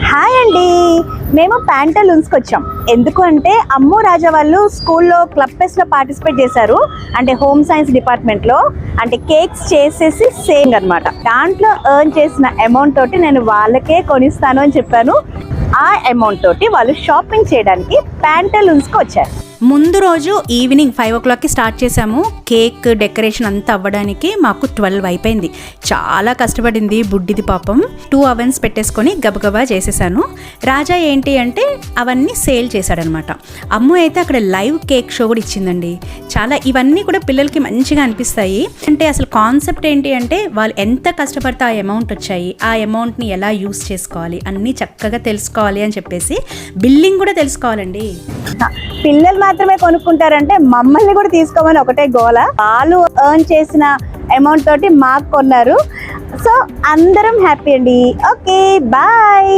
Hi అండి, మేము ప్యాంటలూన్స్కి వచ్చాం. ఎందుకు అంటే అమ్ము రాజా వాళ్ళు స్కూల్లో క్లబ్ ఫెస్ట్లో పార్టిసిపేట్ చేశారు. అంటే హోమ్ సైన్స్ డిపార్ట్మెంట్లో అంటే కేక్స్ చేసేసి సేమ్ అనమాట. దాంట్లో ఎర్న్ చేసిన అమౌంట్ తోటి నేను వాళ్ళకే కొనిస్తాను అని చెప్పాను. ఆ అమౌంట్ తోటి వాళ్ళు షాపింగ్ చేయడానికి ప్యాంటలూన్స్కి వచ్చారు. ముందు రోజు ఈవినింగ్ 5 o'clockకి స్టార్ట్ చేసాము. కేక్ డెకరేషన్ అంతా అవ్వడానికి మాకు 12 అయిపోయింది. చాలా కష్టపడింది బుడ్డిది పాపం. 2 ovens పెట్టేసుకొని గబగబా చేసేసాను. రాజా ఏంటి అంటే అవన్నీ సేల్ చేశాడనమాట. అమ్ము అయితే అక్కడ లైవ్ కేక్ షో కూడా ఇచ్చిందండి. చాలా ఇవన్నీ కూడా పిల్లలకి మంచిగా అనిపిస్తాయి. అంటే అసలు కాన్సెప్ట్ ఏంటి అంటే వాళ్ళు ఎంత కష్టపడితే ఆ అమౌంట్ వచ్చాయి, ఆ అమౌంట్ని ఎలా యూస్ చేసుకోవాలి అన్నీ చక్కగా తెలుసుకోవాలి అని చెప్పేసి బిల్లింగ్ కూడా తెలుసుకోవాలండి. పిల్లలు మాత్రమే కొనుక్కుంటారంటే మమ్మల్ని కూడా తీసుకోమని ఒకటే గోల. వాళ్ళు ఎర్న్ చేసిన అమౌంట్ తోటి మాకు కొన్నారు. సో అందరం హ్యాపీ అండి. Okay, bye.